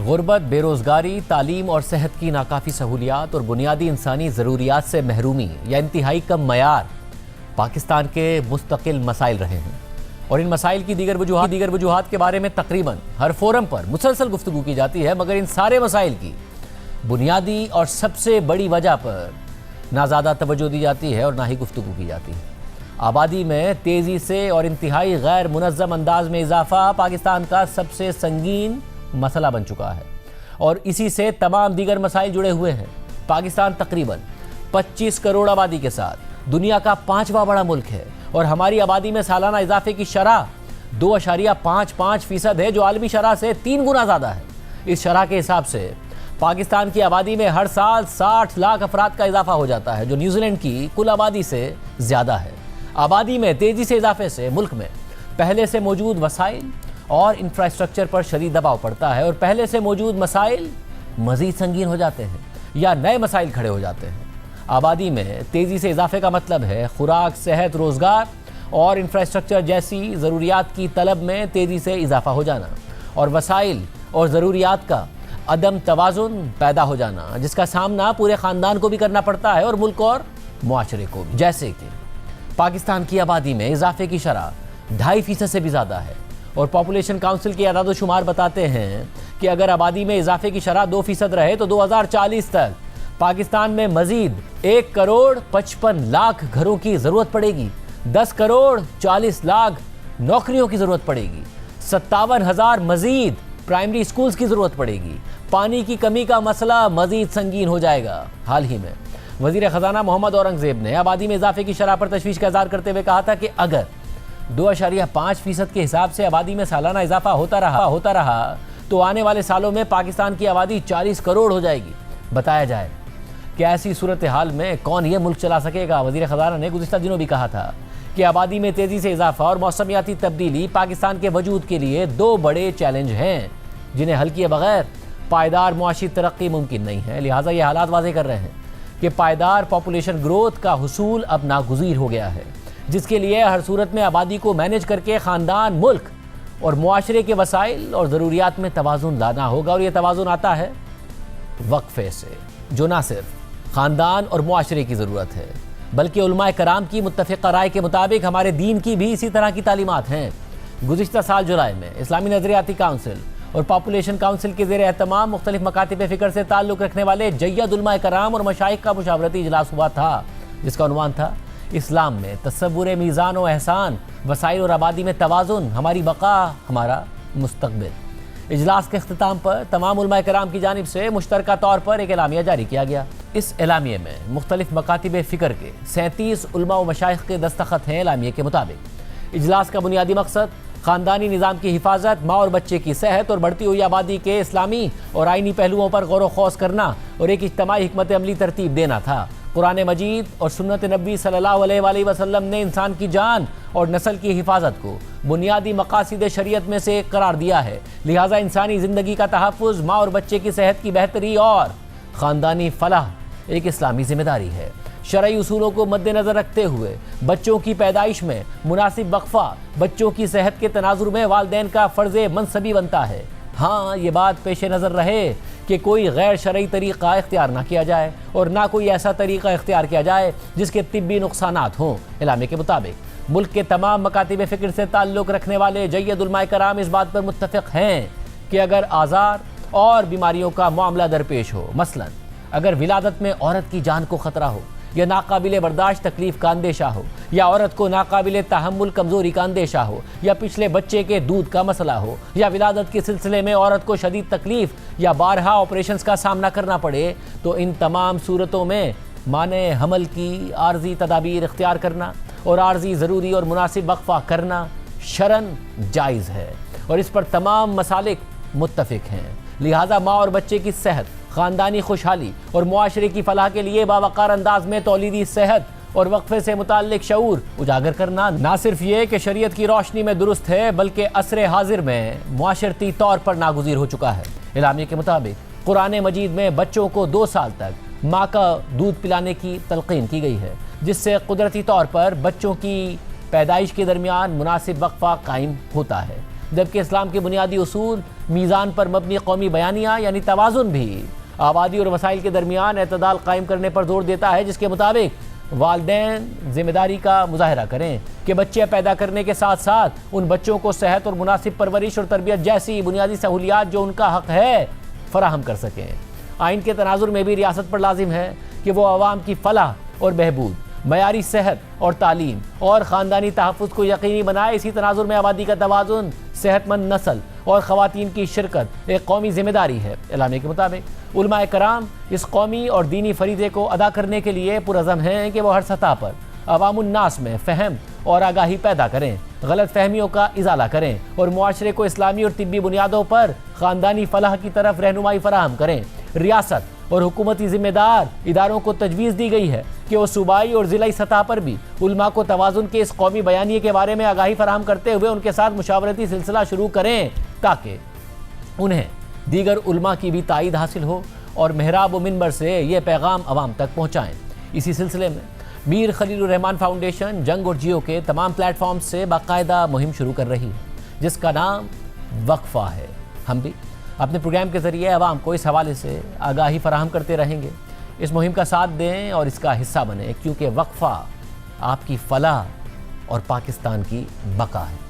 गुर्बत, बेरोज़गारी, तालीम और सेहत की नाकाफ़ी सहूलियात और बुनियादी इंसानी ज़रूरियात से महरूमी या इंतहाई कम मयार पाकिस्तान के मुस्तकिल मसाइल रहे हैं और इन मसाइल की दीगर वजूहात के बारे में तकरीबन हर फोरम पर मुसलसल गुफ्तगू की जाती है, मगर इन सारे मसाइल की बुनियादी और सबसे बड़ी वजह पर ना ज़्यादा तवज्जो दी जाती है और ना ही गुफ्तगू की जाती है। आबादी में तेज़ी से और इंतहाई गैर मुनज़्ज़म अंदाज में इजाफा पाकिस्तान का सबसे संगीन मसला बन चुका है और इसी से तमाम दीगर मसाइल जुड़े हुए हैं। पाकिस्तान तकरीबन 25 करोड़ आबादी के साथ दुनिया का 5वां बड़ा मुल्क है और हमारी आबादी में सालाना इजाफे की शरह 2.55% है, जो आलमी शरह से 3 गुना ज़्यादा है। इस शरह के हिसाब से पाकिस्तान की आबादी में हर साल 60 लाख अफराद का इजाफा हो जाता है, जो न्यूजीलैंड की कुल आबादी से ज़्यादा है। आबादी में तेज़ी से इजाफे से मुल्क में पहले से मौजूद वसाइल और इंफ्रास्ट्रक्चर पर शदीद दबाव पड़ता है और पहले से मौजूद मसाइल मज़ीद संगीन हो जाते हैं या नए मसाइल खड़े हो जाते हैं। आबादी में तेज़ी से इजाफे का मतलब है खुराक, सेहत, रोज़गार और इंफ्रास्ट्रक्चर जैसी ज़रूरियात की तलब में तेज़ी से इजाफा हो जाना और वसाइल और ज़रूरियात का अदम तवाज़ुन पैदा हो जाना, जिसका सामना पूरे ख़ानदान को भी करना पड़ता है और मुल्क और मुआशरे को भी। जैसे कि पाकिस्तान की आबादी में इजाफे की शरह 2.5% से भी ज़्यादा है और पॉपुलेशन काउंसिल के अदाद शुमार बताते हैं कि अगर आबादी में इजाफे की शरह 2% रहे तो 2040 तक पाकिस्तान में मजीद 1 करोड़ 55 लाख घरों की ज़रूरत पड़ेगी, 10 करोड़ 40 लाख नौकरियों की ज़रूरत पड़ेगी, 57,000 मजीद प्राइमरी स्कूल्स की ज़रूरत पड़ेगी। पानी की कमी का मसला मजीद संगीन हो जाएगा। हाल ही में वज़ीर ख़जाना मोहम्मद औरंगज़ेब ने आबादी में इजाफे की शरह पर तशवीश का इज़हार करते हुए कहा था कि अगर 2.5% के हिसाब से आबादी में सालाना इजाफा होता रहा तो आने वाले सालों में पाकिस्तान की आबादी 40 करोड़ हो जाएगी। बताया जाए कि ऐसी सूरत हाल में कौन ये मुल्क चला सकेगा। वज़ीर ख़जाना ने गुज़िश्ता दिनों भी कहा था कि आबादी में तेज़ी से इजाफा और मौसमियाती तब्दीली पाकिस्तान के वजूद के लिए 2 बड़े चैलेंज हैं, जिन्हें हल किए बगैर पायदार मुआशी तरक्की मुमकिन नहीं है। लिहाजा ये हालात वाज़ेह कर रहे हैं कि पायदार पॉपुलेशन ग्रोथ का हुसूल अब नागुज़ीर हो गया है, जिसके लिए हर सूरत में आबादी को मैनेज करके ख़ानदान, मुल्क और मुआशरे के वसाइल और ज़रूरियात में तवाज़ुन लाना होगा। और ये तवाज़ुन आता है वक्फे से, जो ना सिर्फ ख़ानदान और मुआशरे की ज़रूरत है बल्कि उलमाए कराम की मुत्तफ़िक़ा राय के मुताबिक हमारे दीन की भी इसी तरह की तालीमात हैं। गुज़िश्ता साल जुलाई में इस्लामी नज़रियाती काउंसिल और पॉपुलेशन काउंसिल के ज़ेर एहतमाम मुख्तलिफ मकातिब फ़िक्र से ताल्लुक़ रखने वाले जय्यद उलमाए कराम और मशाइख का मुशावरती इजलास हुआ था, जिसका उन्वान था इस्लाम में तसव्वुर मीज़ान व एहसान, वसाइल और आबादी में तवाज़ुन, हमारी बका हमारा मुस्तक़बिल। इजलास के अख्तिताम पर तमाम उलमाए कराम की जानिब से मुश्तरका तौर पर एक एलामिया जारी किया गया। इस एलामिये में मुख्तलिफ मकातिब फ़िक्र के 37 उलमा व मशाइख के दस्तखत हैं। एलामिये के मुताबिक इजलास का बुनियादी मकसद ख़ानदानी निज़ाम की हिफाजत, माँ और बच्चे की सेहत और बढ़ती हुई आबादी के इस्लामी और आइनी पहलुओं पर गौर व खौस करना और एक इज्तिमाई हिकमत अमली तरतीब देना था। कुरान मजीद और सुन्नत नबी सल्लल्लाहु अलैहि वसल्लम ने इंसान की जान और नस्ल की हिफाजत को बुनियादी मकासिद शरीयत में से एक करार दिया है। लिहाजा इंसानी ज़िंदगी का तहफ़्फ़ुज़, माँ और बच्चे की सेहत की बेहतरी और ख़ानदानी फलाह एक इस्लामी ज़िम्मेदारी है। शरई उसूलों को मद्देनज़र रखते हुए बच्चों की पैदाइश में मुनासिब वक्फ़ा बच्चों की सेहत के तनाजुर में वालिदैन का फ़र्ज़ मनसबी बनता है। हाँ, ये बात पेश नज़र रहे कि कोई गैर शरई तरीक़ा इख्तियार ना किया जाए और ना कोई ऐसा तरीक़ा इख्तियार किया जाए जिसके तिब्बी नुकसानात हों। इलामे के मुताबिक मुल्क के तमाम मकातिब फ़िक्र से ताल्लुक़ रखने वाले जय्यद उलमाए कराम इस बात पर मुत्तफ़िक़ हैं कि अगर आज़ार और बीमारियों का मामला दरपेश हो, मसलन अगर विलादत में औरत की जान को ख़तरा हो या नाकाबिले बर्दाश्त तकलीफ़ का अंदेशा हो या औरत को नाकाबिले तहम्मुल कमज़ोरी का अंदेशा हो या पिछले बच्चे के दूध का मसला हो या विलादत के सिलसिले में औरत को शदीद तकलीफ़ या बारहा ऑपरेशंस का सामना करना पड़े, तो इन तमाम सूरतों में माने हमल की आर्जी तदाबीर इख्तियार करना और आर्जी ज़रूरी और मुनासिब वक्फ़ा करना शरन जायज़ है और इस पर तमाम मसालिक मुत्तफ़िक़ हैं। लिहाजा माँ और बच्चे की सेहत, ख़ानदानी खुशहाली और मुआशरे की फलाह के लिए बावक़ार अंदाज में तौलीदी सेहत और वक्फे से मुताल्लिक शऊर उजागर करना ना सिर्फ ये कि शरीयत की रोशनी में दुरुस्त है बल्कि असरे हाजिर में मुआशरती तौर पर नागुज़ीर हो चुका है। इलामी के मुताबिक कुरान मजीद में बच्चों को 2 साल तक माँ का दूध पिलाने की तलक़ीन की गई है, जिससे कुदरती तौर पर बच्चों की पैदाइश के दरमियान मुनासिब वक्फ़ा कायम होता है। जबकि इस्लाम के बुनियादी उसूल, मीज़ान पर मबनी कौमी बयानिया यानी तवाज़ुन भी आबादी और वसाइल के दरमियान एतदाल कायम करने पर जोर देता है, जिसके मुताबिक वालिदैन जिम्मेदारी का मुजाहरा करें कि बच्चे पैदा करने के साथ साथ उन बच्चों को सेहत और मुनासिब परवरिश और तरबियत जैसी बुनियादी सहूलियात जो उनका हक है फराहम कर सकें। आइन के तनाजुर में भी रियासत पर लाजिम है कि वो अवाम की फलाह और बहबूद, मयारी सेहत और तालीम और ख़ानदानी तहफ़्फ़ुज़ को यकीनी बनाए। इसी तनाजुर में आबादी का तवाज़ुन, सेहतमंद नस्ल और ख़वातीन की शिरकत एक कौमी जिम्मेदारी है। एलामे के मुताबिक उलमाए कराम इस कौमी और दीनी फरीज़े को अदा करने के लिए पुरज़म हैं कि वो हर सतह पर अवामुन्नास में फ़हम और आगाही पैदा करें, गलत फहमियों का इजाला करें और मुआशरे को इस्लामी और तिब्बी बुनियादों पर ख़ानदानी फलाह की तरफ रहनुमाई फराहम करें। रियासत और हुकूमती जिम्मेदार इदारों को तजवीज़ दी गई है कि वो सूबाई और ज़िलाई सतह पर भी उलमा को तवाज़ुन के इस कौमी बयानिए के बारे में आगाही फराहम करते हुए उनके साथ मुशावरती सिलसिला शुरू करें ताकि उन्हें दीगर उलमा की भी ताईद हासिल हो और मेहराब व मिंबर से ये पैगाम अवाम तक पहुँचाएँ। इसी सिलसिले में मीर खलीलुर रहमान फाउंडेशन जंग और जियो के तमाम प्लेटफॉर्म से बाकायदा मुहिम शुरू कर रही है, जिसका नाम वक्फा है। हम भी अपने प्रोग्राम के ज़रिए अवाम को इस हवाले से आगाही फराहम करते रहेंगे। इस मुहिम का साथ दें और इसका हिस्सा बने, क्योंकि वक्फा आपकी फलाह और पाकिस्तान की बका है।